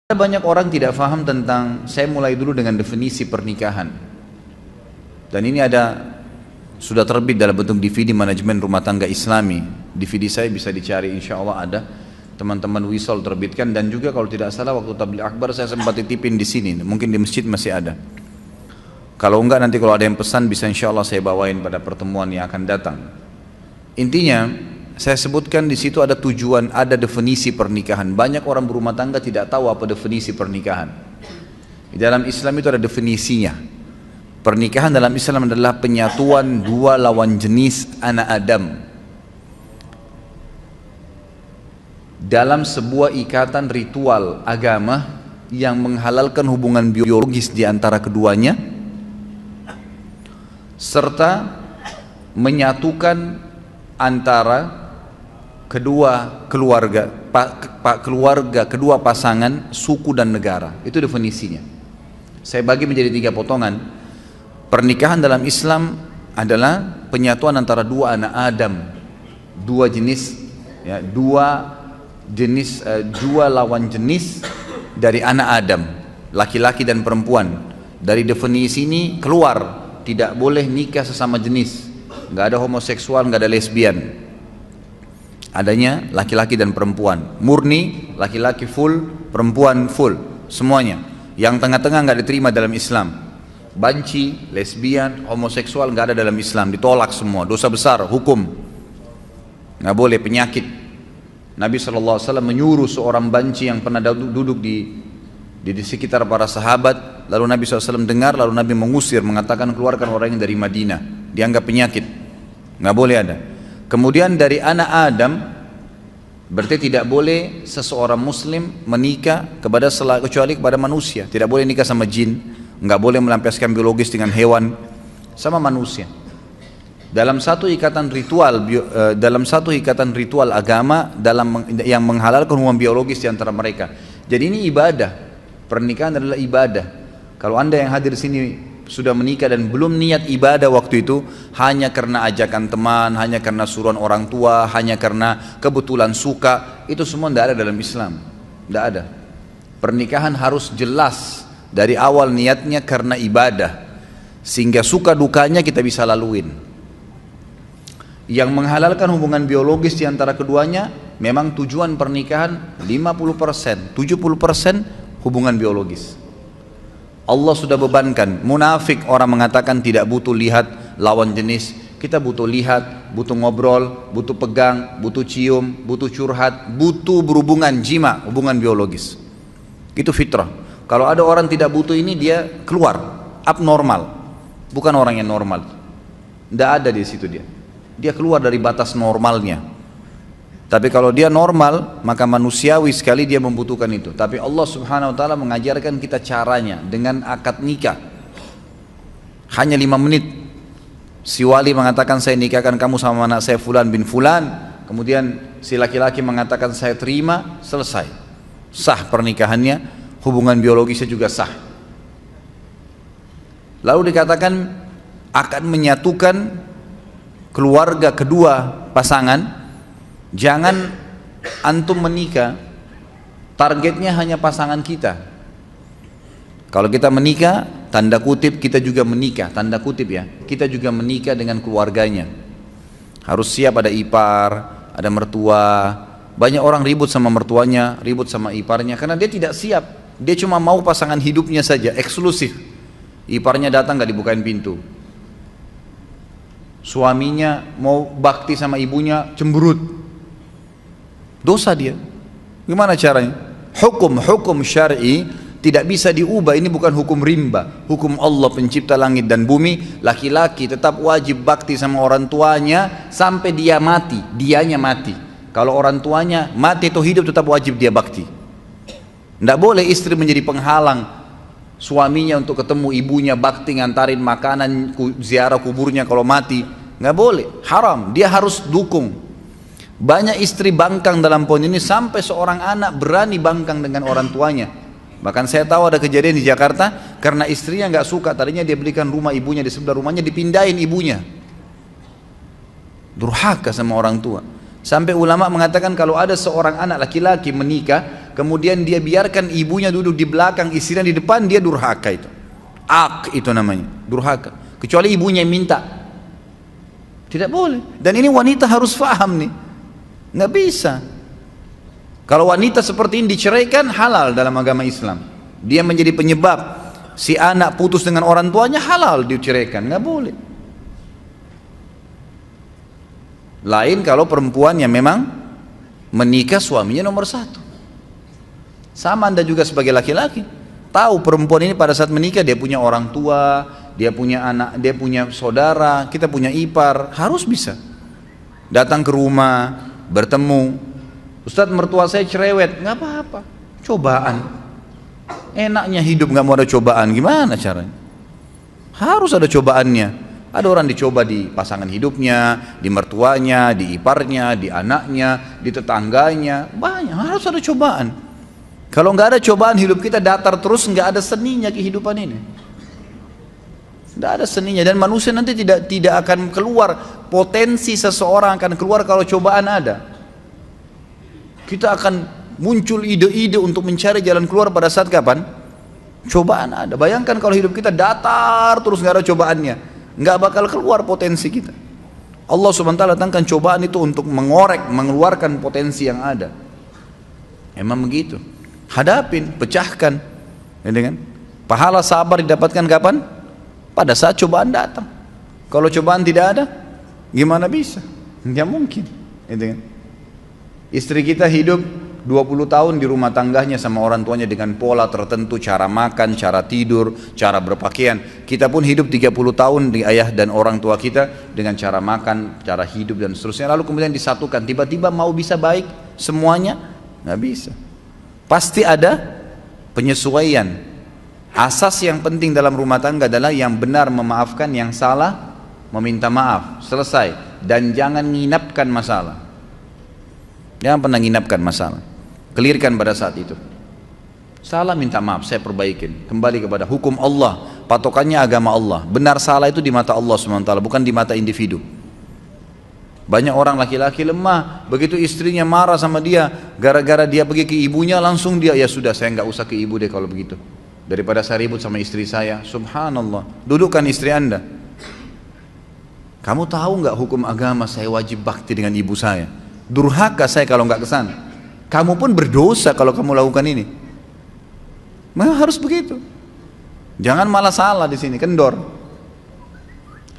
Ada banyak orang tidak paham tentang, saya mulai dulu dengan definisi pernikahan. Dan ini sudah terbit dalam bentuk DVD manajemen rumah tangga Islami. DVD saya bisa dicari, insya Allah ada. Teman-teman Wisol terbitkan, dan juga kalau tidak salah waktu tabligh akbar saya sempat titipin di sini. Mungkin di masjid masih ada. Kalau enggak nanti kalau ada yang pesan bisa insya Allah saya bawain pada pertemuan yang akan datang. Intinya saya sebutkan di situ ada tujuan, ada definisi pernikahan. Banyak orang berumah tangga tidak tahu apa definisi pernikahan. Di dalam Islam itu ada definisinya. Pernikahan dalam Islam adalah penyatuan dua lawan jenis anak Adam dalam sebuah ikatan ritual agama yang menghalalkan hubungan biologis di antara keduanya, serta menyatukan antara kedua keluarga, kedua pasangan, suku dan negara. Itu definisinya. Saya bagi menjadi 3 potongan. Pernikahan dalam Islam adalah penyatuan antara dua anak Adam, dua jenis, ya, dua lawan jenis dari anak Adam, laki-laki dan perempuan. Dari definisi ini keluar tidak boleh nikah sesama jenis, nggak ada homoseksual, nggak ada lesbian. Adanya laki-laki dan perempuan, murni, laki-laki full, perempuan full, semuanya. Yang tengah-tengah nggak diterima dalam Islam. Banci, lesbian, homoseksual nggak ada dalam Islam, ditolak semua, dosa besar, hukum, nggak boleh, penyakit. Nabi SAW menyuruh seorang banci yang pernah duduk di sekitar para sahabat, lalu Nabi SAW dengar, lalu Nabi mengusir, mengatakan keluarkan orang yang dari Madinah, dianggap penyakit, nggak boleh ada. Kemudian dari anak Adam, berarti tidak boleh seseorang muslim menikah kecuali kepada manusia. Tidak boleh nikah sama jin, nggak boleh melampiaskan biologis dengan hewan, sama manusia. Dalam satu ikatan ritual agama yang menghalalkan hubungan biologis di antara mereka. Jadi ini ibadah. Pernikahan adalah ibadah. Kalau Anda yang hadir di sini sudah menikah dan belum niat ibadah waktu itu, hanya karena ajakan teman, hanya karena suruhan orang tua, hanya karena kebetulan suka, itu semua tidak ada dalam Islam. Tidak ada. Pernikahan harus jelas dari awal niatnya karena ibadah, sehingga suka dukanya kita bisa laluin. Yang menghalalkan hubungan biologis di antara keduanya, memang tujuan pernikahan 50%, 70% hubungan biologis. Allah sudah bebankan. Munafik orang mengatakan tidak butuh lihat lawan jenis. Kita butuh lihat, butuh ngobrol, butuh pegang, butuh cium, butuh curhat, butuh berhubungan jima, hubungan biologis. Itu fitrah. Kalau ada orang tidak butuh ini, dia keluar, abnormal, bukan orang yang normal. Tidak ada di situ dia keluar dari batas normalnya. Tapi kalau dia normal, maka manusiawi sekali dia membutuhkan itu. Tapi Allah Subhanahu wa ta'ala mengajarkan kita caranya dengan akad nikah. Hanya 5 menit. Si wali mengatakan saya nikahkan kamu sama anak saya Fulan bin Fulan. Kemudian si laki-laki mengatakan saya terima, selesai. Sah pernikahannya, hubungan biologisnya juga sah. Lalu dikatakan akan menyatukan keluarga kedua pasangan. Jangan antum menikah targetnya hanya pasangan kita. Kalau kita menikah, tanda kutip kita juga menikah, tanda kutip ya, kita juga menikah dengan keluarganya. Harus siap, ada ipar, ada mertua. Banyak orang ribut sama mertuanya, ribut sama iparnya karena dia tidak siap. Dia cuma mau pasangan hidupnya saja, eksklusif. Iparnya datang gak dibukain pintu. Suaminya mau bakti sama ibunya, cemberut. Dosa dia. Gimana caranya? Hukum syar'i tidak bisa diubah. Ini bukan hukum rimba. Hukum Allah pencipta langit dan bumi. Laki-laki tetap wajib bakti sama orang tuanya sampai dia mati. Dianya mati. Kalau orang tuanya mati atau hidup tetap wajib dia bakti. Tidak boleh istri menjadi penghalang suaminya untuk ketemu ibunya, bakti, ngantarin makanan, ziarah kuburnya kalau mati. Nggak boleh. Haram. Dia harus dukung. Banyak istri bangkang dalam poin ini sampai seorang anak berani bangkang dengan orang tuanya. Bahkan saya tahu ada kejadian di Jakarta karena istrinya nggak suka, tadinya dia belikan rumah ibunya di sebelah rumahnya, dipindahin ibunya. Durhaka sama orang tua. Sampai ulama mengatakan kalau ada seorang anak laki-laki menikah, kemudian dia biarkan ibunya duduk di belakang, istrinya di depan, dia durhaka itu. Itu namanya, durhaka. Kecuali ibunya yang minta. Tidak boleh. Dan ini wanita harus paham nih. Nggak bisa. Kalau wanita seperti ini diceraikan, halal dalam agama Islam. Dia menjadi penyebab si anak putus dengan orang tuanya, halal diceraikan, nggak boleh. Lain kalau perempuan yang memang menikah suaminya nomor satu. Sama Anda juga sebagai laki-laki, tahu perempuan ini pada saat menikah dia punya orang tua, dia punya anak, dia punya saudara, kita punya ipar, harus bisa datang ke rumah, bertemu. Ustadz, mertua saya cerewet, nggak apa-apa, cobaan. Enaknya hidup nggak mau ada cobaan, gimana caranya? Harus ada cobaannya. Ada orang dicoba di pasangan hidupnya, di mertuanya, di iparnya, di anaknya, di tetangganya, banyak, harus ada cobaan. Kalau nggak ada cobaan, hidup kita datar terus, nggak ada seninya kehidupan ini. Nggak ada seninya, dan manusia nanti tidak akan keluar, potensi seseorang akan keluar kalau cobaan ada. Kita akan muncul ide-ide untuk mencari jalan keluar pada saat kapan? Cobaan ada. Bayangkan kalau hidup kita datar terus nggak ada cobaannya, nggak bakal keluar potensi kita. Allah SWT datangkan cobaan itu untuk mengorek, mengeluarkan potensi yang ada. Emang begitu. Hadapin, pecahkan, ya kan? Pahala sabar didapatkan kapan? Pada saat cobaan datang. Kalau cobaan tidak ada, gimana bisa? Nggak mungkin, ya kan? Istri kita hidup 20 tahun di rumah tangganya sama orang tuanya dengan pola tertentu, cara makan, cara tidur, cara berpakaian. Kita pun hidup 30 tahun di ayah dan orang tua kita dengan cara makan, cara hidup dan seterusnya. Lalu kemudian disatukan, tiba-tiba mau bisa baik semuanya? Nggak bisa. Pasti ada penyesuaian. Asas yang penting dalam rumah tangga adalah yang benar memaafkan, yang salah meminta maaf. Selesai. Dan jangan nginapkan masalah. Jangan pernah nginapkan masalah. Clearkan pada saat itu. Salah minta maaf, saya perbaikin. Kembali kepada hukum Allah, patokannya agama Allah. Benar salah itu di mata Allah SWT, bukan di mata individu. Banyak orang laki-laki lemah, begitu istrinya marah sama dia, gara-gara dia pergi ke ibunya, langsung dia, ya sudah saya nggak usah ke ibu deh kalau begitu. Daripada saya ribut sama istri saya. Subhanallah. Dudukkan istri Anda. Kamu tahu nggak hukum agama saya wajib bakti dengan ibu saya? Durhaka saya kalau nggak kesana. Kamu pun berdosa kalau kamu lakukan ini. Memang harus begitu. Jangan malah salah di sini, kendor.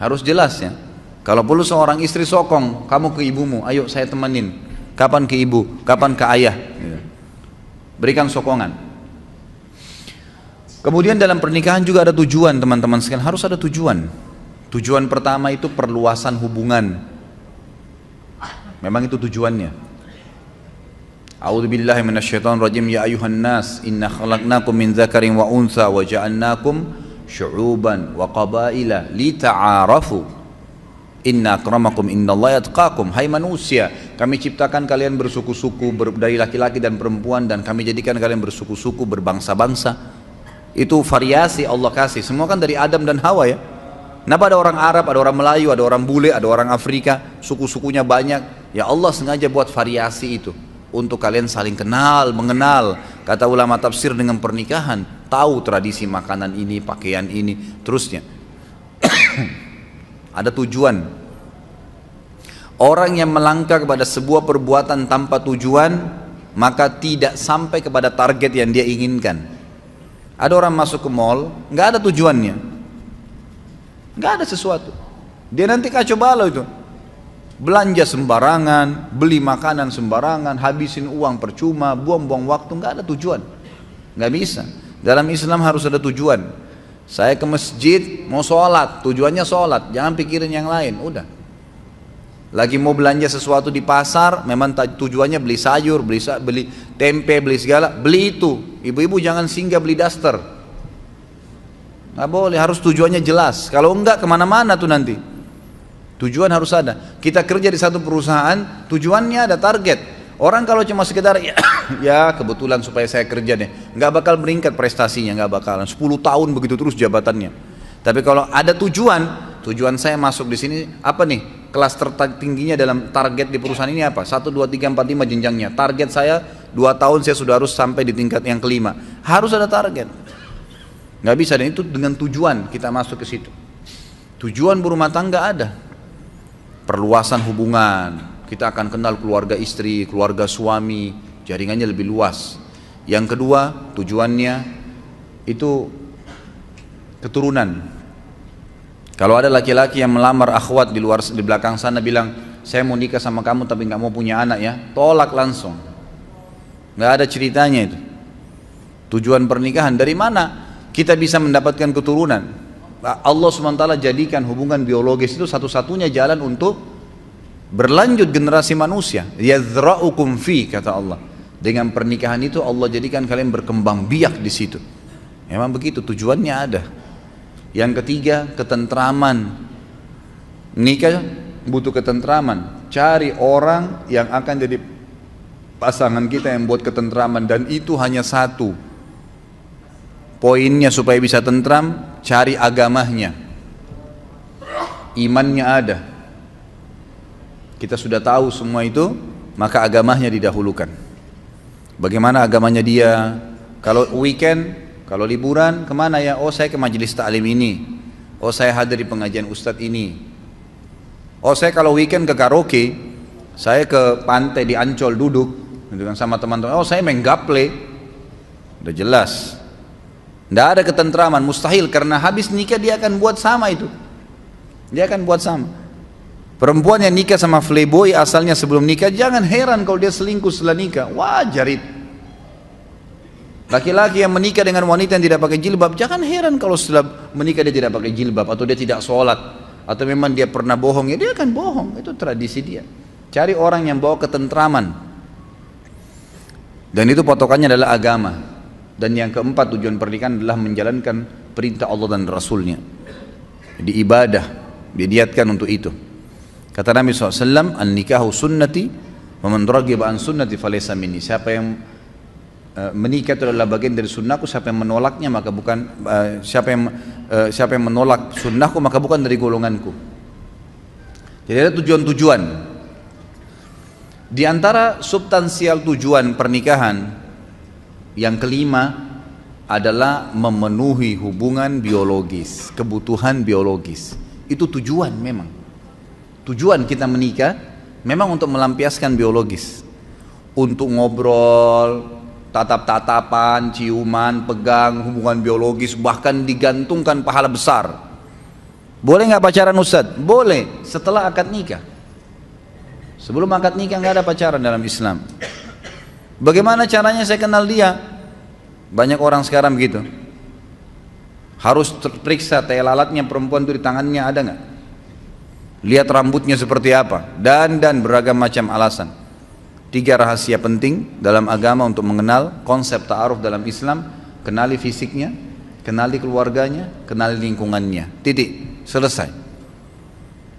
Harus jelas ya. Kalau perlu seorang istri sokong, kamu ke ibumu, ayo saya temenin. Kapan ke ibu, kapan ke ayah. Berikan sokongan. Kemudian dalam pernikahan juga ada tujuan, teman-teman sekalian, harus ada tujuan. Tujuan pertama itu perluasan hubungan. Memang itu tujuannya. A'udzubillahi minasyaitonir rajim. Ya ayuhan nas, inna khalaqnakum min dzakarin wa untha wa ja'alnakum syu'uban wa qabaila lita'arafu. Inna akramakum innallaha yatqakum. Hai manusia, kami ciptakan kalian bersuku-suku dari laki-laki dan perempuan, dan kami jadikan kalian bersuku-suku, berbangsa-bangsa. Itu variasi Allah kasih. Semua kan dari Adam dan Hawa ya. Kenapa ada orang Arab, ada orang Melayu, ada orang bule, ada orang Afrika, suku-sukunya banyak. Ya Allah sengaja buat variasi itu untuk kalian saling kenal, mengenal. Kata ulama tafsir, dengan pernikahan tahu tradisi makanan ini, pakaian ini, terusnya. Ada tujuan. Orang yang melangkah kepada sebuah perbuatan tanpa tujuan, maka tidak sampai kepada target yang dia inginkan. Ada orang masuk ke mall, nggak ada tujuannya, nggak ada sesuatu. Dia nanti kacau balau itu. Belanja sembarangan, beli makanan sembarangan, habisin uang percuma, buang-buang waktu, nggak ada tujuan. Nggak bisa. Dalam Islam harus ada tujuan. Saya ke masjid mau sholat, tujuannya sholat, jangan pikirin yang lain, udah. Lagi mau belanja sesuatu di pasar, memang tujuannya beli sayur, beli tempe, beli segala, beli itu. Ibu-ibu jangan singgah beli daster, nggak boleh, harus tujuannya jelas. Kalau enggak kemana-mana tuh nanti. Tujuan harus ada. Kita kerja di satu perusahaan, tujuannya ada target. Orang kalau cuma sekedar ya kebetulan supaya saya kerja deh, nggak bakal meningkat prestasinya, nggak bakalan. 10 tahun begitu terus jabatannya. Tapi kalau ada tujuan saya masuk di sini apa nih? Kelas tertingginya dalam target di perusahaan ini apa? 1, 2, 3, 4, 5 jenjangnya. Target saya 2 tahun saya sudah harus sampai di tingkat yang kelima. Harus ada target. Nggak bisa, dan itu dengan tujuan kita masuk ke situ. Tujuan berumah tangga ada. Perluasan hubungan, kita akan kenal keluarga istri, keluarga suami, jaringannya lebih luas. Yang kedua, tujuannya itu keturunan. Kalau ada laki-laki yang melamar akhwat di belakang sana bilang, saya mau nikah sama kamu tapi nggak mau punya anak ya, tolak langsung. Nggak ada ceritanya itu. Tujuan pernikahan dari mana kita bisa mendapatkan keturunan? Allah SWT jadikan hubungan biologis itu satu-satunya jalan untuk berlanjut generasi manusia. Yadzra'ukum fi, kata Allah. Dengan pernikahan itu Allah jadikan kalian berkembang biak di situ. Memang begitu, tujuannya ada. Yang ketiga, ketentraman. Nikah butuh ketentraman. Cari orang yang akan jadi pasangan kita yang buat ketentraman, dan itu hanya satu. Poinnya supaya bisa tentram, cari agamanya, imannya ada. Kita sudah tahu semua itu, maka agamanya didahulukan. Bagaimana agamanya dia? Kalau weekend, kalau liburan, kemana ya? Oh, saya ke majelis taklim ini. Oh, saya hadir di pengajian ustadz ini. Oh, saya kalau weekend ke karaoke, saya ke pantai di Ancol duduk dengan sama teman-teman. Oh, saya main gaple. Udah jelas. Tidak ada ketentraman, mustahil, karena habis nikah dia akan buat sama itu. Dia akan buat sama. Perempuan yang nikah sama playboy asalnya sebelum nikah, jangan heran kalau dia selingkuh setelah nikah. Wajar itu. Laki-laki yang menikah dengan wanita yang tidak pakai jilbab, jangan heran kalau setelah menikah dia tidak pakai jilbab, atau dia tidak sholat, atau memang dia pernah bohong, ya dia akan bohong. Itu tradisi dia. Cari orang yang bawa ketentraman. Dan itu patokannya adalah agama. Dan yang keempat, tujuan pernikahan adalah menjalankan perintah Allah dan Rasulnya. Jadi ibadah diniatkan untuk itu. Kata Nabi SAW, an-nikahu sunnati wa man raghiba an sunnati falaysa minni. Siapa yang menikah itu adalah bagian dari sunnahku, siapa yang menolaknya maka bukan siapa yang menolak sunnahku maka bukan dari golonganku. Jadi ada tujuan-tujuan. Di antara substansial tujuan pernikahan yang kelima adalah memenuhi hubungan biologis, kebutuhan biologis. Itu tujuan memang. Tujuan kita menikah memang untuk melampiaskan biologis. Untuk ngobrol, tatap-tatapan, ciuman, pegang, hubungan biologis, bahkan digantungkan pahala besar. Boleh nggak pacaran Ustadz? Boleh, setelah akad nikah. Sebelum akad nikah nggak ada pacaran dalam Islam. Bagaimana caranya saya kenal dia? Banyak orang sekarang begitu. Harus terperiksa tai lalatnya perempuan itu di tangannya ada nggak? Lihat rambutnya seperti apa? Dan beragam macam alasan. 3 rahasia penting dalam agama untuk mengenal konsep ta'aruf dalam Islam. Kenali fisiknya, kenali keluarganya, kenali lingkungannya. Titik, selesai.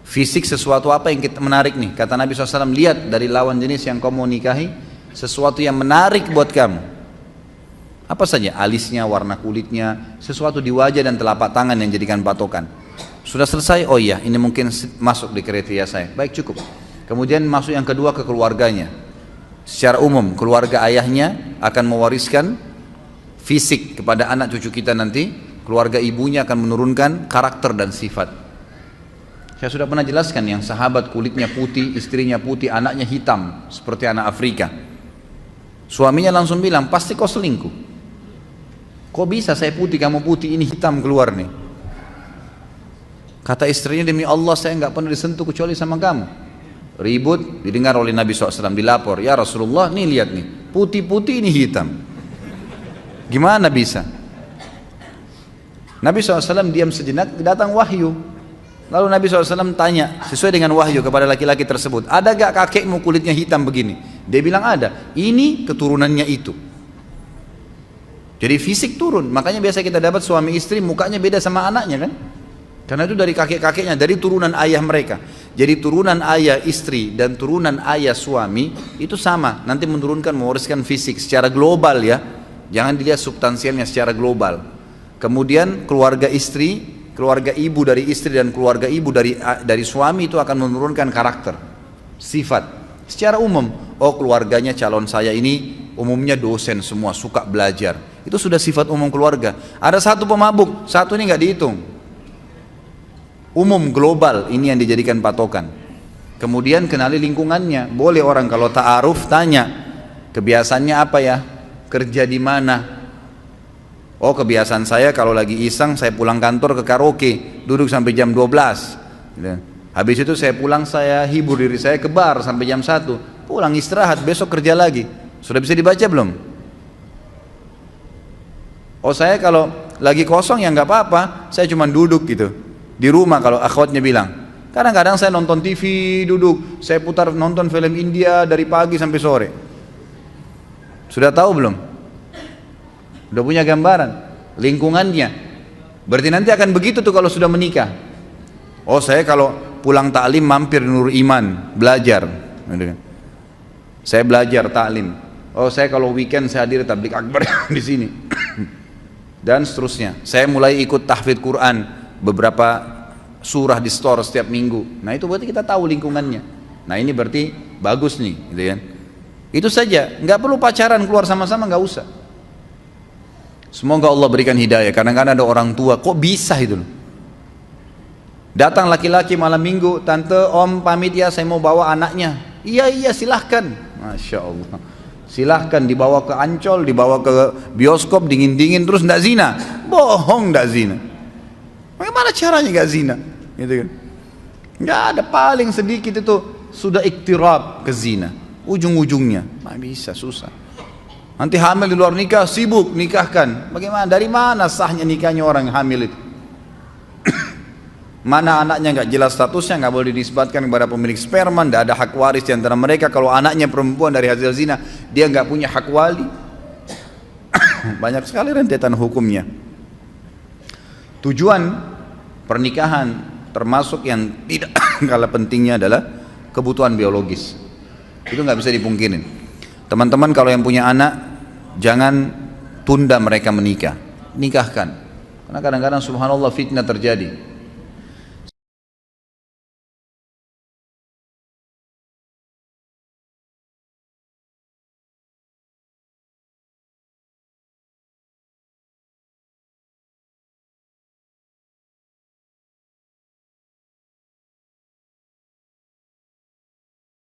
Fisik sesuatu apa yang kita menarik nih? Kata Nabi SAW, lihat dari lawan jenis yang kamu mau nikahi sesuatu yang menarik buat kamu. Apa saja? Alisnya, warna kulitnya, sesuatu di wajah dan telapak tangan yang jadikan patokan. Sudah selesai? Oh iya, ini mungkin masuk di kriteria saya. Baik, cukup. Kemudian masuk yang kedua ke keluarganya. Secara umum, keluarga ayahnya akan mewariskan fisik kepada anak cucu kita nanti. Keluarga ibunya akan menurunkan karakter dan sifat. Saya sudah pernah jelaskan yang sahabat kulitnya putih, istrinya putih, anaknya hitam seperti anak Afrika. Suaminya langsung bilang, pasti kau selingkuh. Kok bisa saya putih, kamu putih, ini hitam keluar nih. Kata istrinya, demi Allah saya nggak pernah disentuh kecuali sama kamu. Ribut, didengar oleh Nabi SAW, dilapor, ya Rasulullah, nih lihat nih, putih-putih ini hitam. Gimana bisa? Nabi SAW diam sejenak, datang wahyu. Lalu Nabi SAW tanya sesuai dengan wahyu kepada laki-laki tersebut, ada gak kakekmu kulitnya hitam begini? Dia bilang ada. Ini keturunannya itu. Jadi fisik turun. Makanya biasa kita dapat suami istri mukanya beda sama anaknya kan? Karena itu dari kakek-kakeknya, dari turunan ayah mereka. Jadi turunan ayah istri dan turunan ayah suami itu sama. Nanti menurunkan, mewariskan fisik secara global ya. Jangan dilihat substansialnya, secara global. Kemudian keluarga istri, keluarga ibu dari istri dan keluarga ibu dari suami itu akan menurunkan karakter, sifat. Secara umum, oh keluarganya calon saya ini umumnya dosen semua, suka belajar. Itu sudah sifat umum keluarga. Ada satu pemabuk, satu ini nggak dihitung. Umum global ini yang dijadikan patokan. Kemudian kenali lingkungannya. Boleh orang kalau ta'aruf tanya, kebiasaannya apa ya? Kerja di mana? Oh, kebiasaan saya kalau lagi iseng saya pulang kantor ke karaoke, duduk sampai jam 12. Habis itu saya pulang, saya hibur diri saya ke bar sampai jam 1. Pulang istirahat, besok kerja lagi. Sudah bisa dibaca belum? Oh, saya kalau lagi kosong ya nggak apa-apa, saya cuma duduk gitu. Di rumah kalau akhwatnya bilang, kadang-kadang saya nonton TV, duduk, saya putar nonton film India dari pagi sampai sore. Sudah tahu belum? Udah punya gambaran lingkungannya. Berarti nanti akan begitu tuh kalau sudah menikah. Oh, saya kalau pulang taklim mampir Nur Iman belajar. Saya belajar taklim. Oh, saya kalau weekend saya hadir tablik akbar di sini. Dan seterusnya. Saya mulai ikut tahfidz Quran, beberapa surah di store setiap minggu. Nah, itu berarti kita tahu lingkungannya. Nah, ini berarti bagus nih, gitu kan? Itu saja, nggak perlu pacaran keluar sama-sama, nggak usah. Semoga Allah berikan hidayah. Kadang-kadang ada orang tua, kok bisa itu loh. Datang laki-laki malam minggu, tante, om pamit ya, saya mau bawa anaknya. Iya silahkan. Masya Allah. Silahkan dibawa ke Ancol, dibawa ke bioskop dingin-dingin terus ndak zina. Bohong, ndak zina. Bagaimana caranya nggak zina? Gitu kan? Nggak ada, paling sedikit itu sudah iktirab ke zina. Ujung-ujungnya, nggak bisa, susah. Nanti hamil di luar nikah, sibuk nikahkan. Bagaimana? Dari mana sahnya nikahnya orang hamil itu? Mana anaknya nggak jelas statusnya, nggak boleh dinisbatkan kepada pemilik sperma, nggak ada hak waris di antara mereka. Kalau anaknya perempuan dari hasil zina, dia nggak punya hak wali. Banyak sekali rentetan hukumnya. Tujuan pernikahan termasuk yang tidak kalah pentingnya adalah kebutuhan biologis. Itu nggak bisa dipungkirin. Teman-teman kalau yang punya anak, jangan tunda mereka menikah, nikahkan. Karena kadang-kadang subhanallah fitnah terjadi.